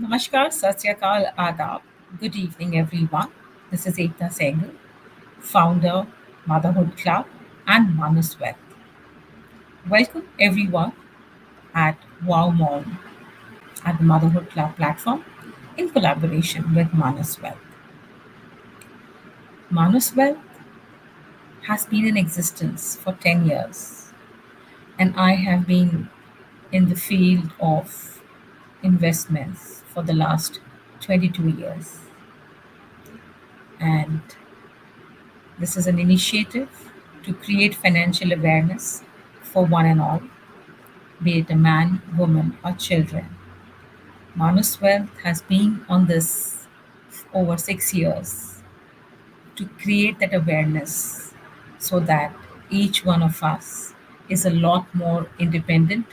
Namaskar, Satyakal, Adab. Good evening, everyone. This is Ekta Sehgal, founder, Motherhood Club, and Manus Wealth. Welcome, everyone, at Wow Mall at the Motherhood Club platform in collaboration with Manus Wealth. Manus Wealth has been in existence for 10 years, and I have been in the field of investments for the last 22 years. And this is an initiative to create financial awareness for one and all, be it a man, woman, or children. Manus Wealth has been on this over 6 years to create that awareness so that each one of us is a lot more independent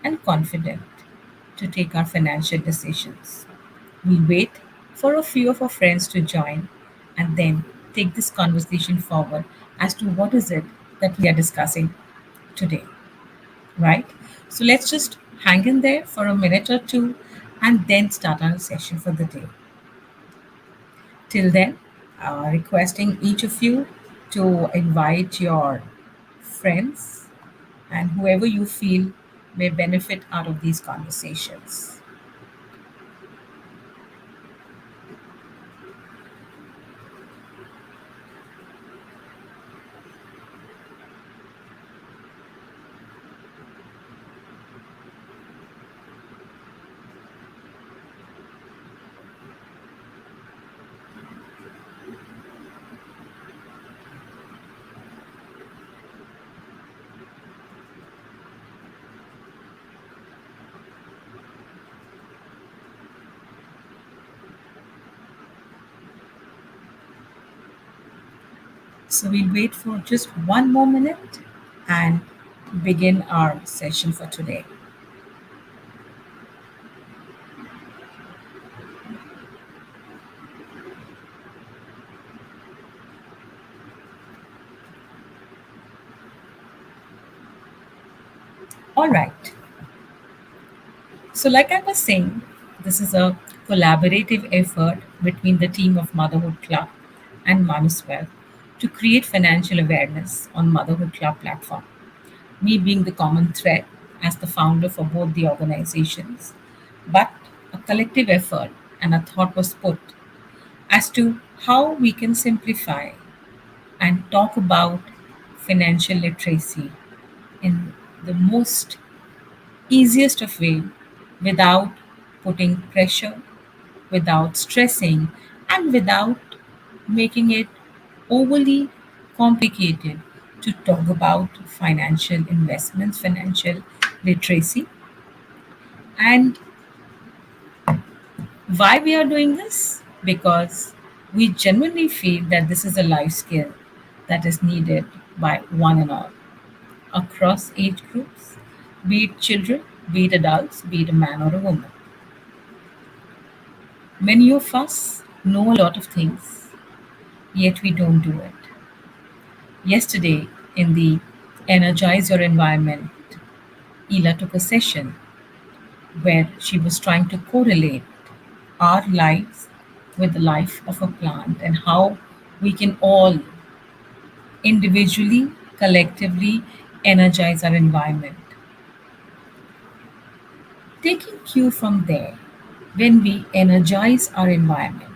and confident to take our financial decisions. We wait for a few of our friends to join and then take this conversation forward as to what is it that we are discussing today, right? So let's just hang in there for a minute or two and then start our session for the day. Till then, requesting each of you to invite your friends and whoever you feel may benefit out of these conversations. So we'll wait for just one more minute and begin our session for today. All right. So, like I was saying, this is a collaborative effort between the team of Motherhood Club and Manus Wealth to create financial awareness on Motherhood Club platform. Me being the common thread as the founder for both the organizations, but a collective effort and a thought was put as to how we can simplify and talk about financial literacy in the most easiest of way without putting pressure, without stressing, and without making it overly complicated to talk about financial investments, financial literacy. And why we are doing this? Because we genuinely feel that this is a life skill that is needed by one and all across age groups, be it children, be it adults, be it a man or a woman. Many of us know a lot of things, yet we don't do it. Yesterday, in the Energize Your Environment, Ela took a session where she was trying to correlate our lives with the life of a plant and how we can all individually, collectively energize our environment. Taking cue from there, when we energize our environment,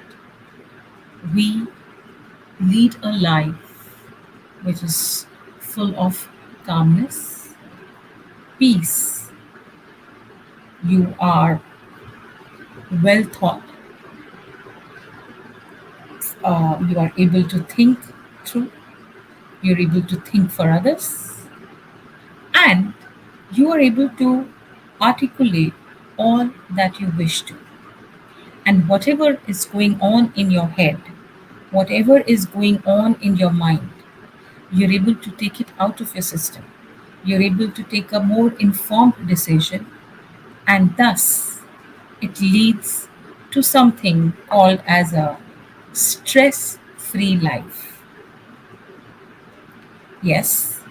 we lead a life which is full of calmness, peace. You are well thought, you are able to think through, you're able to think for others, and you are able to articulate all that you wish to. And whatever is going on in your head, whatever is going on in your mind, you're able to take it out of your system. You're able to take a more informed decision, and thus it leads to something called as a stress free life. Yes,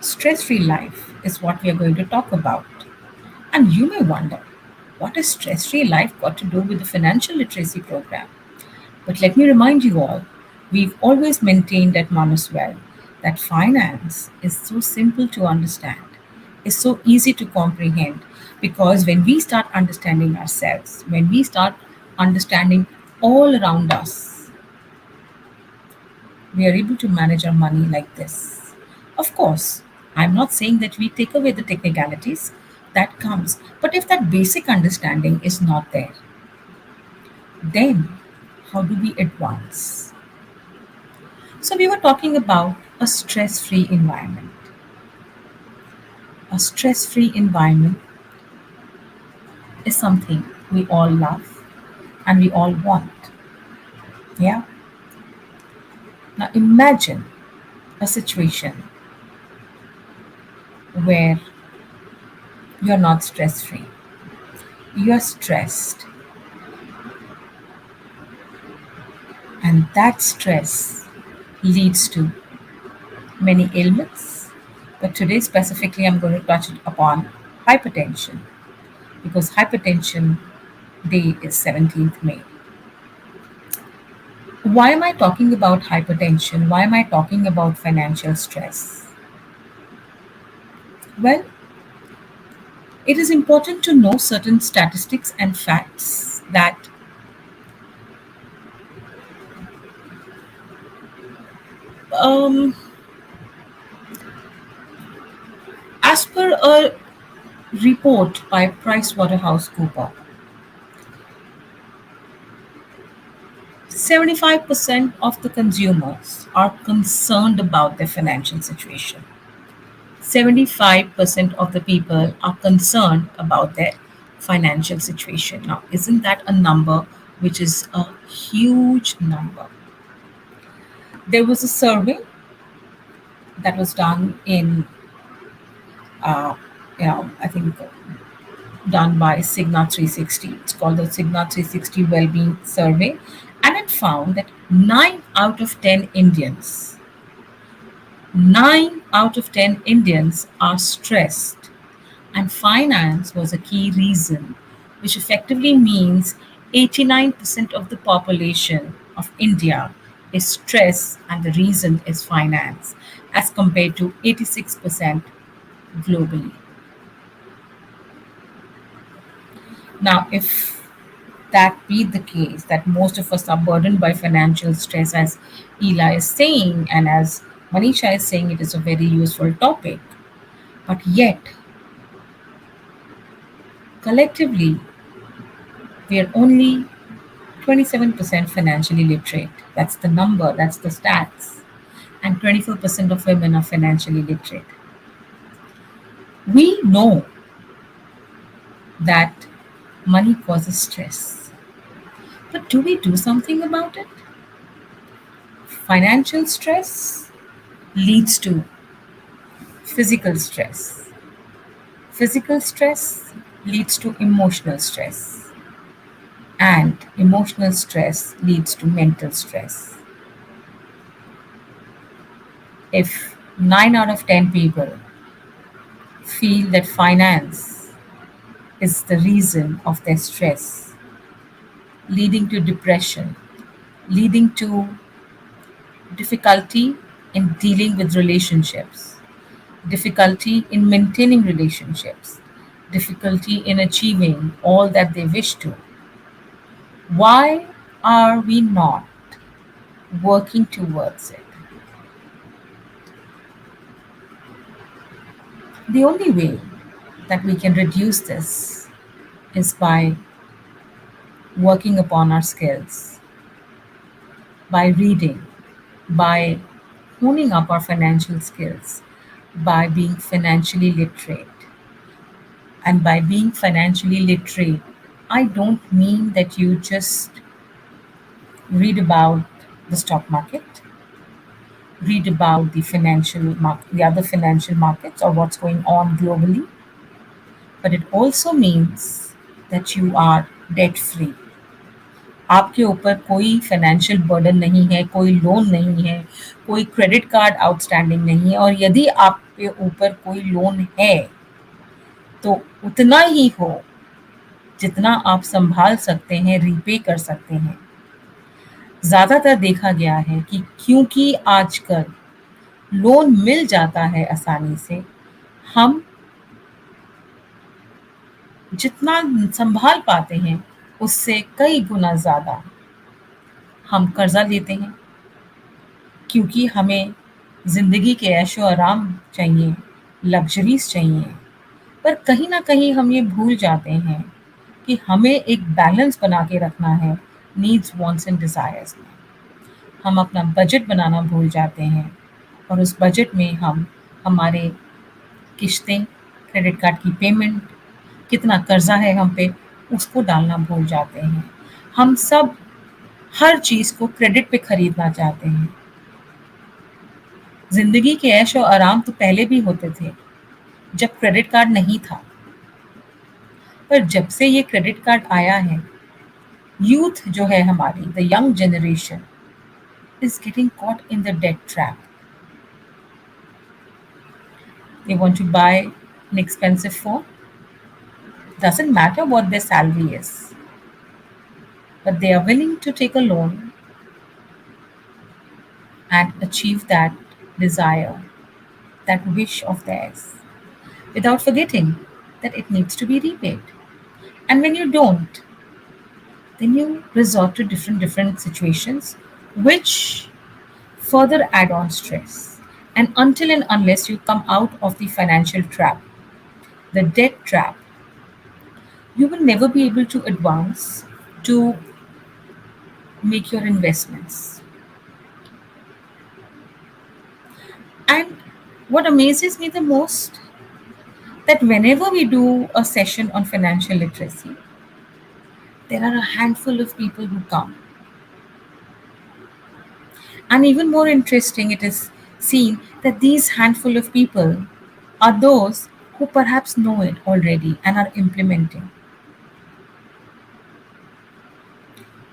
stress free life is what we are going to talk about. And you may wonder, What has stress free life got to do with the financial literacy program? But let me remind you all, we've always maintained at Manuswell that finance is so simple to understand, is so easy to comprehend, because when we start understanding ourselves, when we start understanding all around us, we are able to manage our money like this. Of course, I'm not saying that we take away the technicalities that comes, but if that basic understanding is not there, then how do we advance? So, we were talking about a stress free environment. A stress free environment is something we all love and we all want. Yeah. Now, imagine a situation where you're not stress free, you're stressed, and that stress leads to many ailments. But today, specifically, I'm going to touch upon hypertension because Hypertension Day is 17th May. Why am I talking about hypertension? Why am I talking about financial stress? Well, it is important to know certain statistics and facts that um, as per a report by PricewaterhouseCoopers, 75% of the consumers are concerned about their financial situation. 75% of the people are concerned about their financial situation. Now, isn't that a number which is a huge number? There was a survey that was done in, uh, I think done by Cigna 360. It's called the Cigna 360 Wellbeing Survey. And it found that 9 out of 10 Indians are stressed. And finance was a key reason, which effectively means 89% of the population of India is stressed, and the reason is finance, as compared to 86% globally. Now, if that be the case, that most of us are burdened by financial stress, as Eli is saying, and as Manisha is saying, it is a very useful topic. But yet, collectively, we are only 27% financially literate. That's the number, that's the stats. And 24% of women are financially literate. We know that money causes stress. But do we do something about it? Financial stress leads to physical stress. Physical stress leads to emotional stress. And emotional stress leads to mental stress. If 9 out of 10 people feel that finance is the reason of their stress, leading to depression, leading to difficulty in dealing with relationships, difficulty in maintaining relationships, difficulty in achieving all that they wish to. Why are we not working towards it? The only way that we can reduce this is by working upon our skills, by reading, by honing up our financial skills, by being financially literate. And by being financially literate, I don't mean that you just read about the stock market, read about the other financial markets or what's going on globally, but it also means that you are debt free. आपके ऊपर कोई financial burden नहीं है, कोई loan नहीं है, कोई credit card outstanding नहीं है, और यदि आपके ऊपर कोई लोन है तो उतना ही हो जितना आप संभाल सकते हैं, रीपे कर सकते हैं। ज़्यादातर देखा गया है कि क्योंकि आजकल लोन मिल जाता है आसानी से, हम जितना संभाल पाते हैं, उससे कई गुना ज़्यादा हम कर्ज़ा लेते हैं, क्योंकि हमें ज़िंदगी के ऐशो-आराम चाहिए, लग्ज़रीज़ चाहिए। पर कहीं न कहीं हम ये भूल जाते हैं कि हमें एक बैलेंस बना के रखना है नीड्स, वांट्स एंड डिज़ायर्स में। हम अपना बजट बनाना भूल जाते हैं और उस बजट में हम हमारे किश्तें, क्रेडिट कार्ड की पेमेंट, कितना कर्ज़ा है हम पे, उसको डालना भूल जाते हैं। हम सब हर चीज़ को क्रेडिट पे खरीदना चाहते हैं। ज़िंदगी के ऐश और आराम तो पहले भी होते थे, जब क्रेडिट कार्ड नहीं था। पर जब से ये क्रेडिट कार्ड आया है, यूथ जो है हमारी, the young generation is getting caught in the debt trap. They want to buy an expensive phone. Doesn't matter what their salary is, but they are willing to take a loan and achieve that desire, that wish of theirs, without forgetting that it needs to be repaid. And when you don't, then you resort to different situations which further add on stress. And until and unless you come out of the financial trap, the debt trap, you will never be able to advance to make your investments. And what amazes me the most, that whenever we do a session on financial literacy, there are a handful of people who come. And even more interesting, it is seen that these handful of people are those who perhaps know it already and are implementing.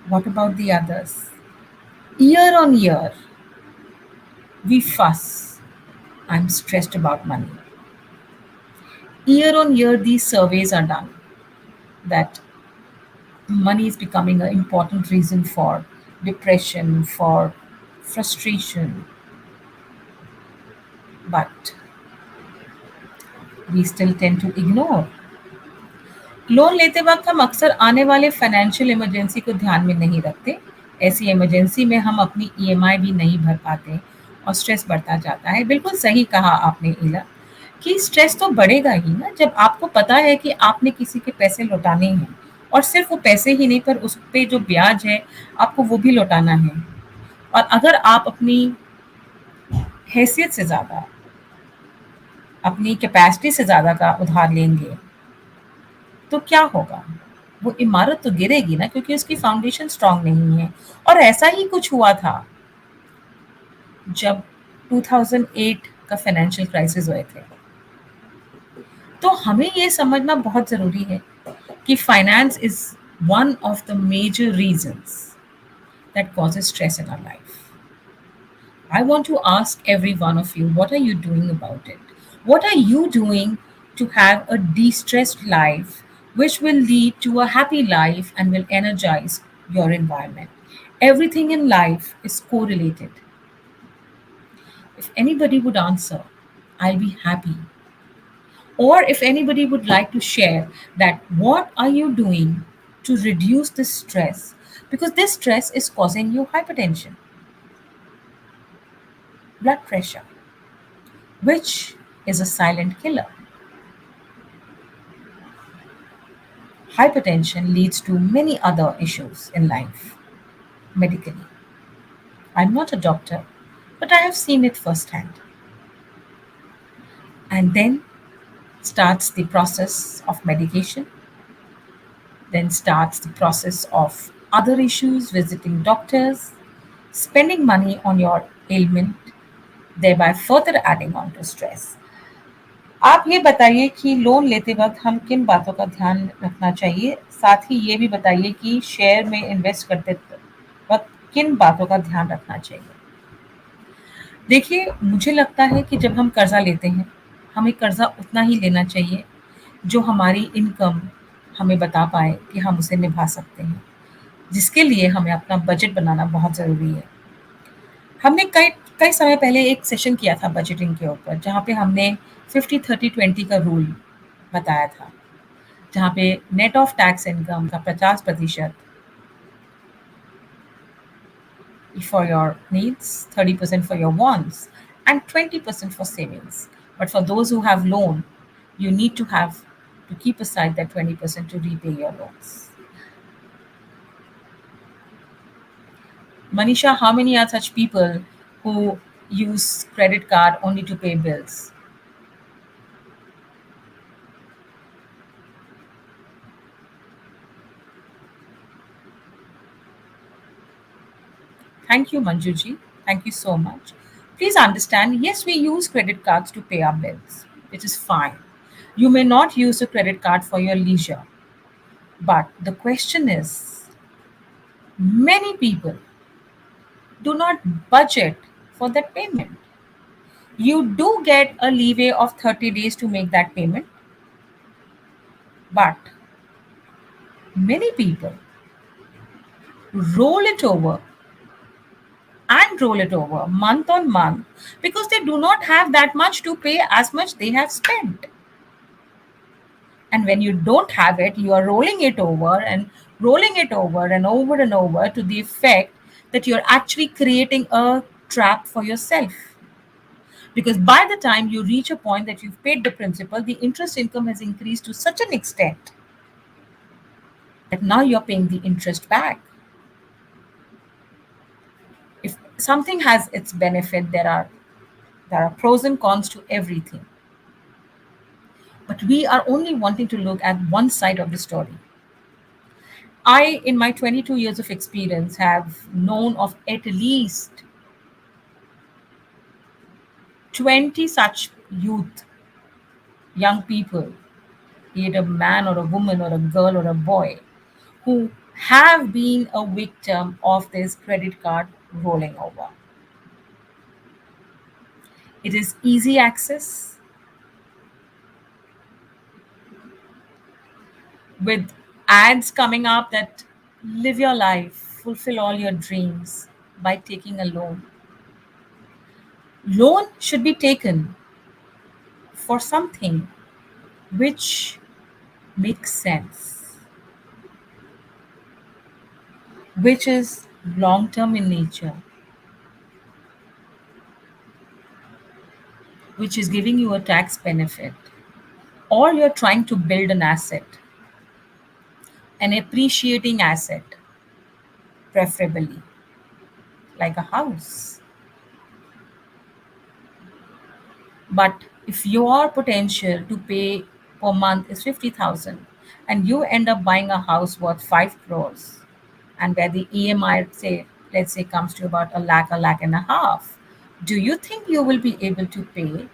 What about the others? Year on year, we fuss. I'm stressed about money. Year on year, these surveys are done that money is becoming an important reason for depression, for frustration, but we still tend to ignore. Loan लेते वक्त हम अक्सर आने वाले financial emergency को ध्यान में नहीं रखते। ऐसी इमरजेंसी में हम अपनी ईएमआई भी नहीं भर पाते और स्ट्रेस बढ़ता जाता है। बिल्कुल सही कहा आपने इला, कि स्ट्रेस तो बढ़ेगा ही ना, जब आपको पता है कि आपने किसी के पैसे लौटाने हैं, और सिर्फ वो पैसे ही नहीं, पर उस पे जो ब्याज है आपको वो भी लौटाना है। और अगर आप अपनी हैसियत से ज़्यादा, अपनी कैपेसिटी से ज़्यादा का उधार लेंगे, तो क्या होगा? वो इमारत तो गिरेगी ना, क्योंकि उसकी फाउंडेशन स्ट्रॉन्ग नहीं है। और ऐसा ही कुछ हुआ था जब 2008 का फाइनेंशियल क्राइसिस हुए थे। तो हमें ये समझना बहुत ज़रूरी है कि finance is one of the major reasons that causes stress in our life. I want to ask every one of you, what are you doing about it? What are you doing to have a de-stressed life which will lead to a happy life and will energize your environment? Everything in life is correlated. If anybody would answer, I'll be happy. Or if anybody would like to share that what are you doing to reduce this stress? Because this stress is causing you hypertension, blood pressure, which is a silent killer. Hypertension leads to many other issues in life, medically. I'm not a doctor, but I have seen it firsthand. And then starts the process of medication, then starts the process of other issues, visiting doctors, spending money on your ailment, thereby further adding on to stress. आप ये बताइए कि loan लेते वक्त हम किन बातों का ध्यान रखना चाहिए? साथ ही ये भी बताइए कि शेयर में इन्वेस्ट करते वक्त किन बातों का ध्यान रखना चाहिए? देखिए, मुझे लगता है कि जब हम कर्ज़ा लेते हैं, हमें कर्ज़ा उतना ही लेना चाहिए जो हमारी इनकम हमें बता पाएँ कि हम उसे निभा सकते हैं, जिसके लिए हमें अपना बजट बनाना बहुत ज़रूरी है। हमने कई कई समय पहले एक सेशन किया था बजटिंग के ऊपर, जहाँ पे हमने 50-30-20 का रूल बताया था, जहाँ पे नेट ऑफ टैक्स इनकम का 50% for your needs, 30% for your wants, and 20% for savings. But for those who have loan, you need to have to keep aside that 20% to repay your loans. Manisha, how many are such people who use credit card only to pay bills? Thank you, Manjuji. Thank you so much. Please understand, yes, we use credit cards to pay our bills, which is fine. You may not use a credit card for your leisure, but the question is, many people do not budget for that payment. You do get a leeway of 30 days to make that payment, but many people roll it over and roll it over month on month because they do not have that much to pay as much they have spent. And when you don't have it, you are rolling it over and rolling it over and over and over to the effect that you're actually creating a trap for yourself. Because by the time you reach a point that you've paid the principal, the interest income has increased to such an extent that now you're paying the interest back. If something has its benefit, there are pros and cons to everything. But we are only wanting to look at one side of the story. I, in my 22 years of experience, have known of at least 20 such youth, young people, be it a man or a woman or a girl or a boy, who have been a victim of this credit card rolling over. It is easy access with ads coming up that live your life, fulfill all your dreams by taking a loan. Loan should be taken for something which makes sense, which is long term in nature, which is giving you a tax benefit, or you're trying to build an asset, an appreciating asset, preferably like a house. But if your potential to pay per month is 50,000 and you end up buying a house worth 5 crores, and where the EMI, say, let's say, comes to about a lakh and a half, do you think you will be able to pay it?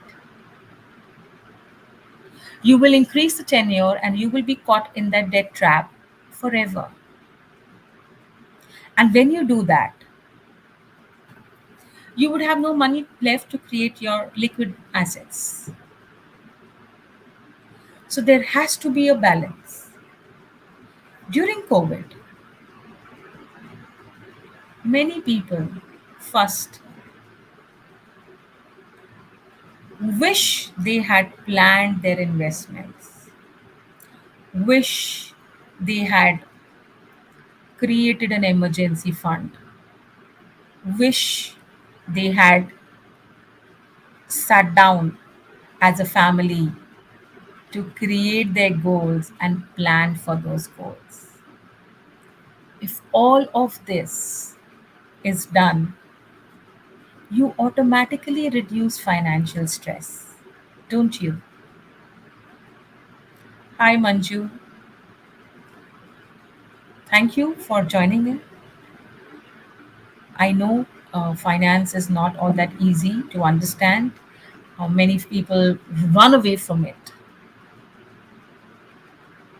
You will increase the tenure and you will be caught in that debt trap forever. And when you do that, you would have no money left to create your liquid assets. So there has to be a balance. During COVID, many people first wish they had planned their investments, wish they had created an emergency fund, wish they had sat down as a family to create their goals and plan for those goals. If all of this is done, you automatically reduce financial stress, don't you? Hi, Manju. Thank you for joining in. I know finance is not all that easy to understand. Many people run away from it,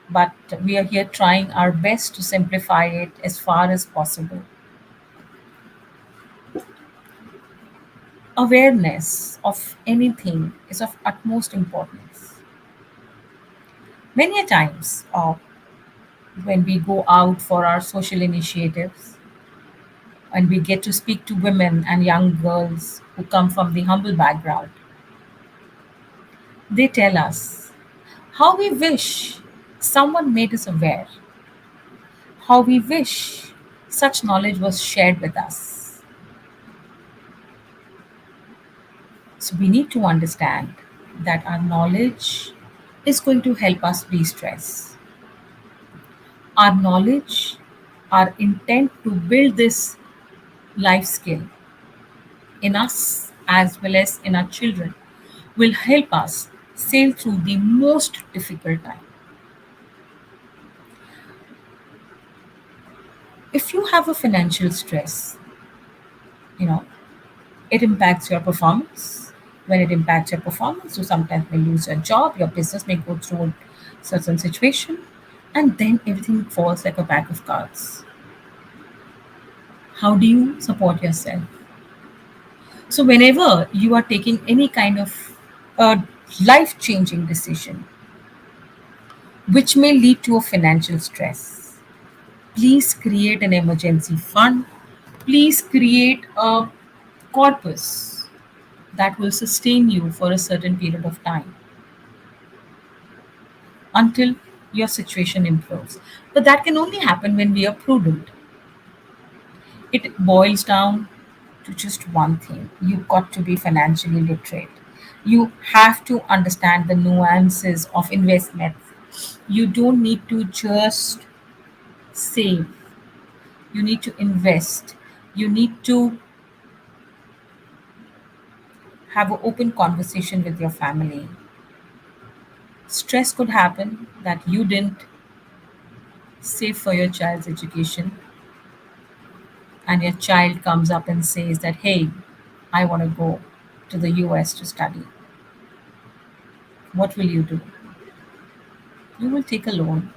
but we are here trying our best to simplify it as far as possible. Awareness of anything is of utmost importance. Many a times, when we go out for our social initiatives and we get to speak to women and young girls who come from the humble background, they tell us how we wish someone made us aware, how we wish such knowledge was shared with us. So we need to understand that our knowledge is going to help us de stress. Our knowledge, our intent to build this life skill in us as well as in our children will help us sail through the most difficult time. If you have a financial stress, you know, it impacts your performance. When it impacts your performance, you sometimes may lose your job, your business may go through a certain situation, and then everything falls like a pack of cards. How do you support yourself? So, whenever you are taking any kind of life changing decision, which may lead to a financial stress, please create an emergency fund. Please create a corpus that will sustain you for a certain period of time until your situation improves. But that can only happen when we are prudent. It boils down to just one thing: you've got to be financially literate. You have to understand the nuances of investments. You don't need to just save, you need to invest. You need to have an open conversation with your family. Stress could happen that you didn't save for your child's education, and your child comes up and says that, hey, I want to go to the US to study. What will you do? You will take a loan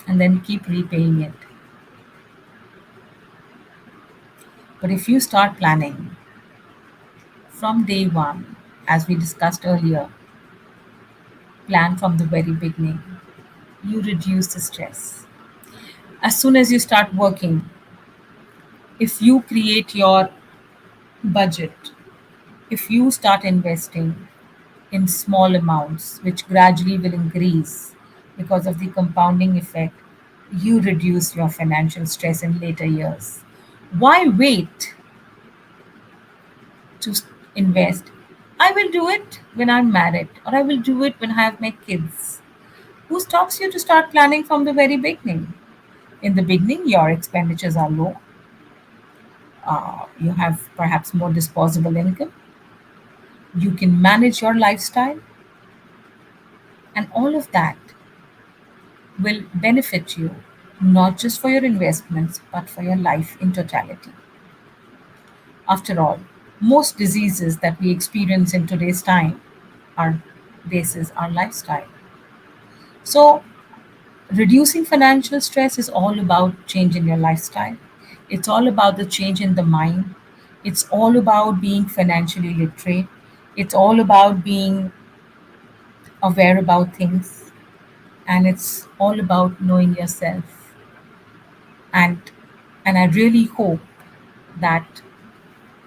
and then keep repaying it. But if you start planning from day one, as we discussed earlier, plan from the very beginning, you reduce the stress. As soon as you start working, if you create your budget, if you start investing in small amounts, which gradually will increase because of the compounding effect, you reduce your financial stress in later years. Why wait to invest? I will do it when I'm married, or I will do it when I have my kids. Who stops you to start planning from the very beginning? In the beginning, your expenditures are low, you have perhaps more disposable income, you can manage your lifestyle, and all of that will benefit you not just for your investments but for your life in totality. After all, most diseases that we experience in today's time are basis our lifestyle. So, reducing financial stress is all about change in your lifestyle. It's all about the change in the mind. It's all about being financially literate. It's all about being aware about things, and it's all about knowing yourself. And and I really hope that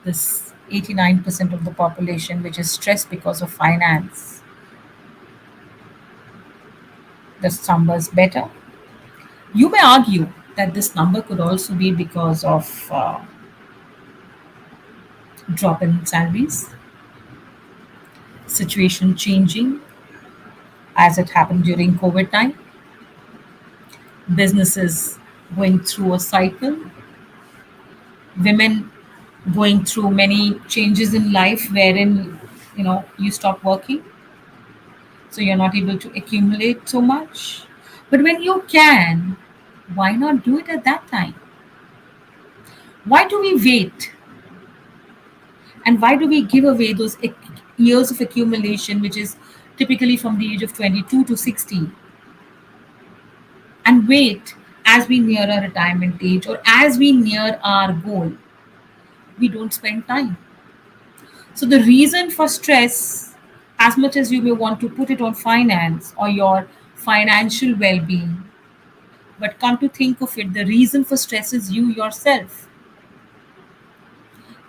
this 89% of the population which is stressed because of finance, this number is better. You may argue that this number could also be because of drop in salaries, situation changing as it happened during COVID time, businesses going through a cycle, women going through many changes in life wherein you stop working, so you're not able to accumulate so much. But when you can, why not do it at that time? Why do we wait, and why do we give away those years of accumulation, which is typically from the age of 22 to 60, and wait as we near our retirement age or as we near our goal? We don't spend time. So the reason for stress, as much as you may want to put it on finance or your financial well-being, But come to think of it, the reason for stress is you yourself,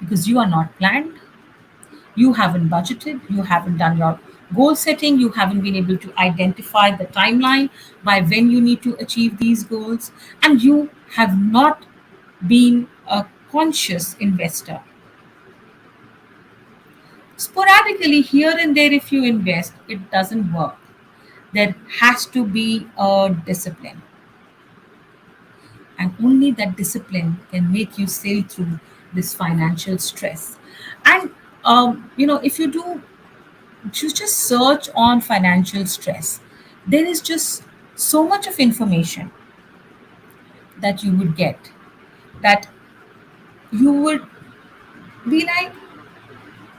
because you are not planned, you haven't budgeted, you haven't done your goal setting, you haven't been able to identify the timeline by when you need to achieve these goals, and you have not been a conscious investor. Sporadically, here and there, if you invest, it doesn't work. There has to be a discipline, and only that discipline can make you sail through this financial stress. And if you do, just search on financial stress, there is just so much of information that you would get, that you would be like,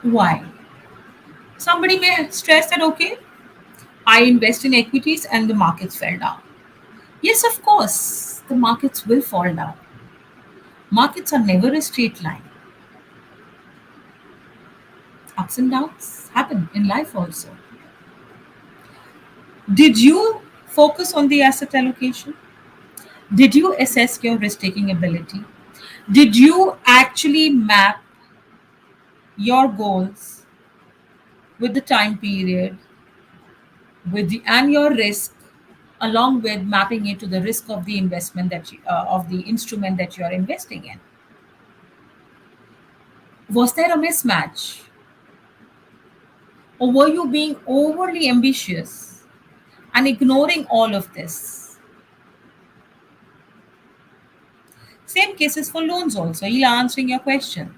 why? Somebody may stress that, okay, I invest in equities and the markets fell down. Yes, of course, the markets will fall down. Markets are never a straight line. Ups and downs happen in life also. Did you focus on the asset allocation? Did you assess your risk taking ability? Did you actually map your goals with the time period, with the and your risk, along with mapping it to the risk of the investment of the instrument that you are investing in? Was there a mismatch, or were you being overly ambitious and ignoring all of this? Same cases for loans also. He'll answering your question.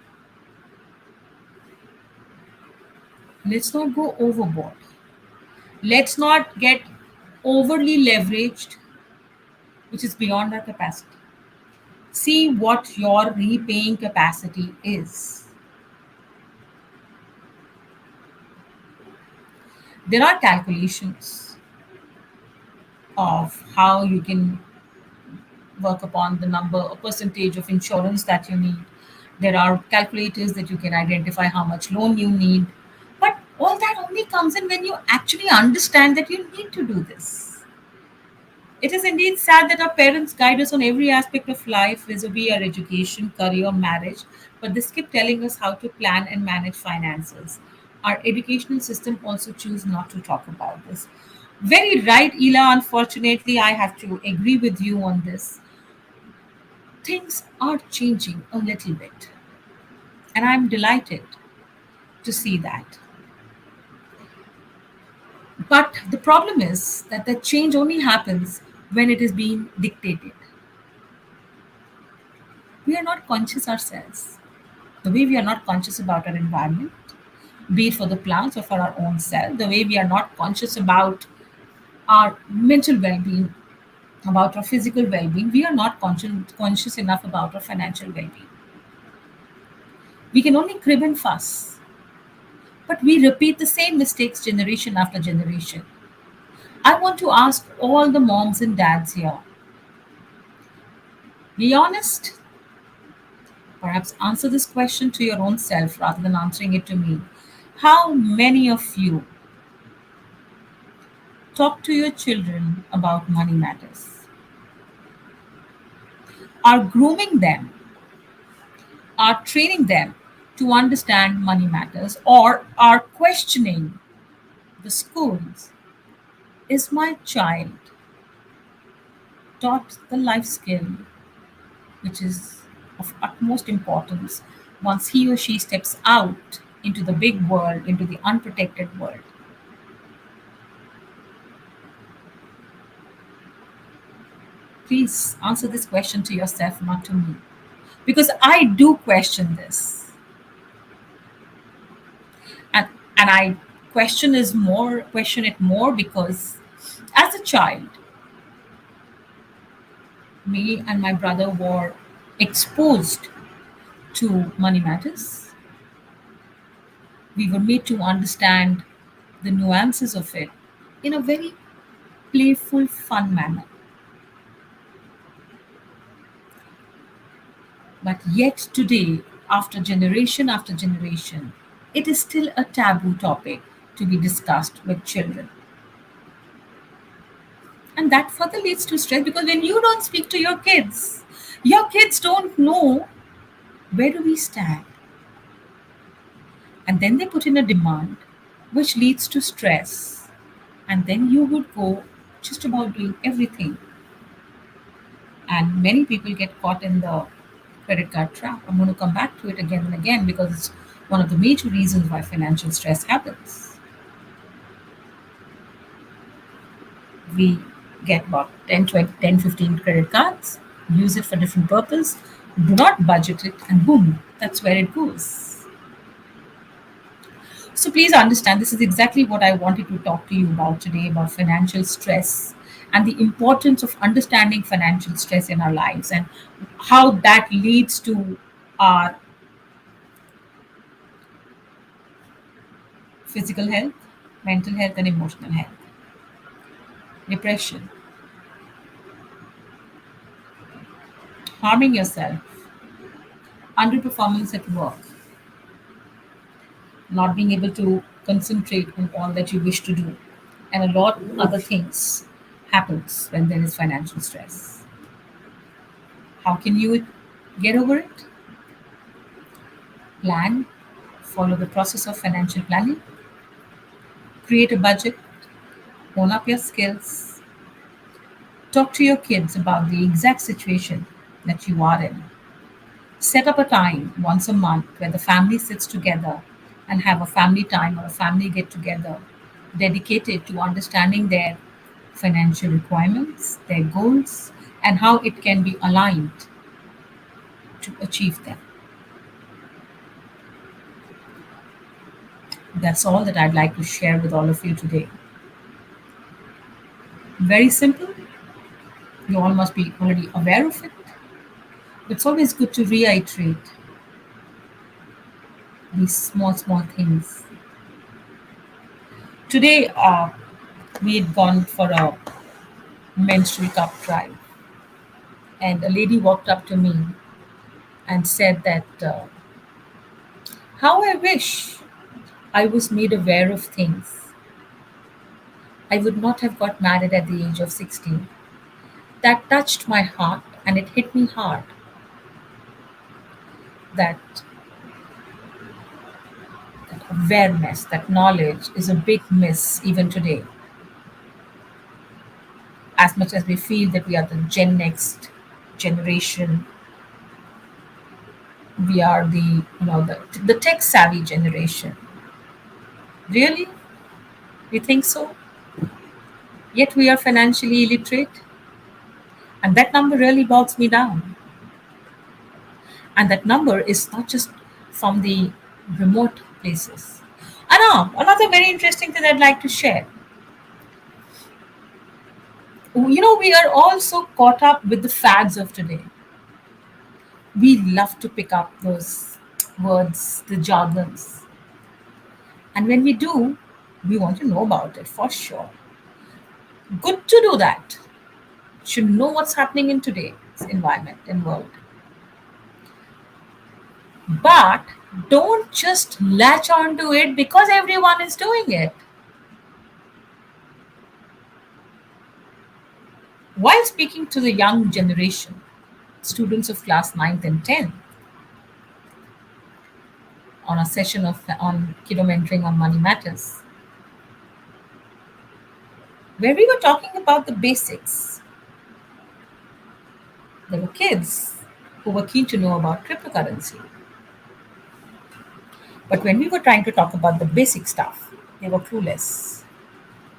Let's not go overboard. Let's not get overly leveraged, which is beyond our capacity. See what your repaying capacity is. There are calculations of how you can work upon the number or percentage of insurance that you need. There are calculators that you can identify how much loan you need. But all that only comes in when you actually understand that you need to do this. It is indeed sad that our parents guide us on every aspect of life, vis-a-vis our education, career, marriage, but they skip telling us how to plan and manage finances. Our educational system also choose not to talk about this. Very right, Ela. Unfortunately, I have to agree with you on this. Things are changing a little bit, and I'm delighted to see that. But the problem is that the change only happens when it is being dictated. We are not conscious ourselves. The way we are not conscious about our environment, be it for the plants or for our own self, the way we are not conscious about our mental well being, about our physical well being, we are not conscious enough about our financial well being. We can only crib and fuss, but we repeat the same mistakes generation after generation. I want to ask all the moms and dads here, be honest. Perhaps answer this question to your own self rather than answering it to me. How many of you talk to your children about money matters? Are grooming them, are training them to understand money matters, or are questioning the schools? Is my child taught the life skill which is of utmost importance once he or she steps out into the big world, into the unprotected world? Please answer this question to yourself, not to me. Because I do question this. And I question it more because as a child, me and my brother were exposed to money matters. We were made to understand the nuances of it in a very playful, fun manner. But yet today, after generation, it is still a taboo topic to be discussed with children. And that further leads to stress because when you don't speak to your kids don't know where do we stand. And then they put in a demand, which leads to stress. And then you would go just about doing everything. And many people get caught in the credit card trap. I'm going to come back to it again and again because it's one of the major reasons why financial stress happens. We get about 10, 20, 10, 15 credit cards, use it for different purpose, do not budget it, and boom, that's where it goes. So please understand this is exactly what I wanted to talk to you about today about financial stress and the importance of understanding financial stress in our lives and how that leads to our physical health, mental health, and emotional health. Depression, harming yourself, underperformance at work, not being able to concentrate on all that you wish to do, and a lot of other things happens when there is financial stress. How can you get over it? Plan, follow the process of financial planning, create a budget, hone up your skills, talk to your kids about the exact situation that you are in. Set up a time once a month where the family sits together and have a family time or a family get together dedicated to understanding their financial requirements, their goals, and how it can be aligned to achieve them. That's all that I'd like to share with all of you today. Very simple. You all must be already aware of it. It's always good to reiterate these small, small things. Today, we had gone for a menstrual cup drive, and a lady walked up to me and said that, how I wish I was made aware of things. I would not have got married at the age of 16. That touched my heart and it hit me hard that awareness, that knowledge is a big miss even today. As much as we feel that we are the Gen Next generation, we are the tech savvy generation. Really? We think so? Yet we are financially illiterate? And that number really bogs me down. And that number is not just from the remote places. And now, another very interesting thing I'd like to share. We are all so caught up with the fads of today. We love to pick up those words, the jargons. And when we do, we want to know about it for sure. Good to do that. Should know what's happening in today's environment and world. But don't just latch on to it because everyone is doing it. While speaking to the young generation, students of class 9th and 10th, on a session on kiddo mentoring on money matters, where we were talking about the basics. There were kids who were keen to know about cryptocurrency. But when we were trying to talk about the basic stuff, they were clueless.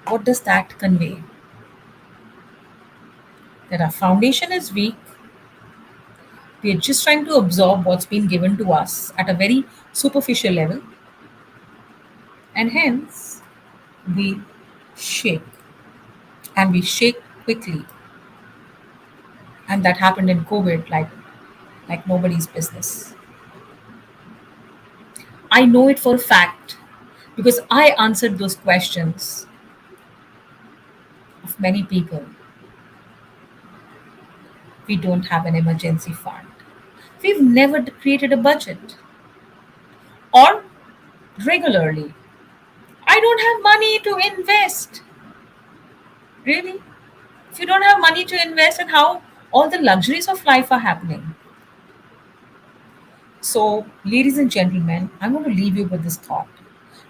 What does that convey? That our foundation is weak. We are just trying to absorb what's been given to us at a very superficial level, and hence we shake and we shake quickly. And that happened in COVID like nobody's business. I know it for a fact because I answered those questions of many people. We don't have an emergency fund. We've never created a budget. Or regularly, I don't have money to invest. Really? If you don't have money to invest, and how all the luxuries of life are happening. So, ladies and gentlemen, I'm going to leave you with this thought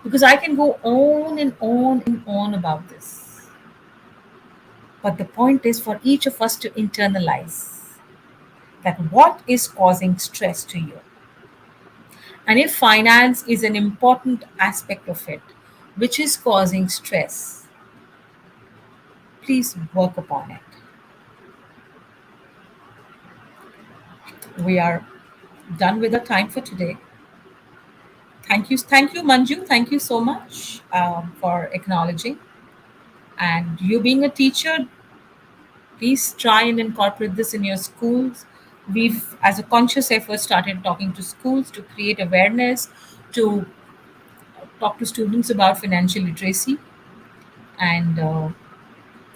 because I can go on and on and on about this. But the point is for each of us to internalize that what is causing stress to you. And if finance is an important aspect of it, which is causing stress, please work upon it. We are done with our time for today. Thank you, Manju. Thank you so much for acknowledging. And you being a teacher, please try and incorporate this in your schools. We've, as a conscious effort, started talking to schools to create awareness, to talk to students about financial literacy. And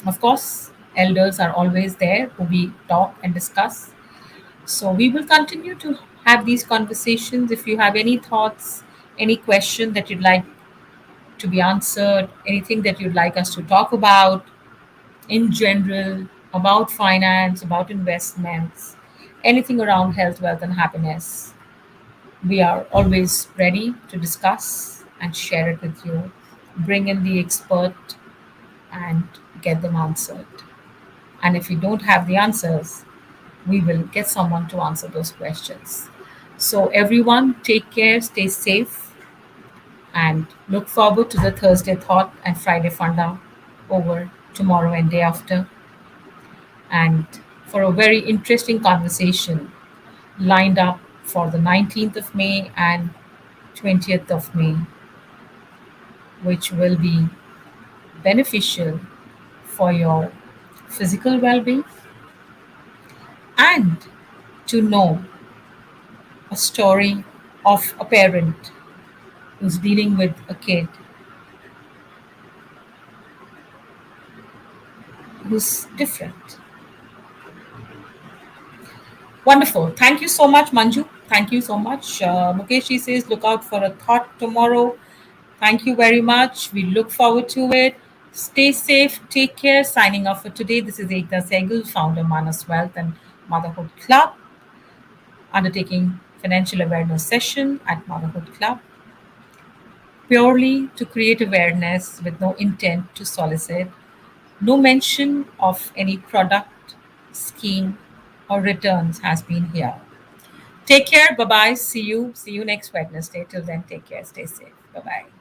of course, elders are always there who we talk and discuss. So we will continue to have these conversations. If you have any thoughts, any question that you'd like to be answered, anything that you'd like us to talk about in general, about finance, about investments, anything around health, wealth, and happiness, we are always ready to discuss and share it with you. Bring in the expert and get them answered. And if you don't have the answers, we will get someone to answer those questions. So, everyone, take care, stay safe, and look forward to the Thursday Thought and Friday Funda over tomorrow and day after. And for a very interesting conversation lined up for the 19th of May and 20th of May, which will be beneficial for your physical well being and to know a story of a parent who's dealing with a kid who's different. Wonderful. Thank you so much, Manju. Thank you so much. Mukeshi says, look out for a thought tomorrow. Thank you very much. We look forward to it. Stay safe. Take care. Signing off for today. This is Ekta Sehgal, founder Manas Wealth and Motherhood Club, undertaking financial awareness session at Motherhood Club purely to create awareness with no intent to solicit. No mention of any product, scheme, or returns has been here. Take care. Bye bye. See you. See you next Wednesday. Till then, take care. Stay safe. Bye bye.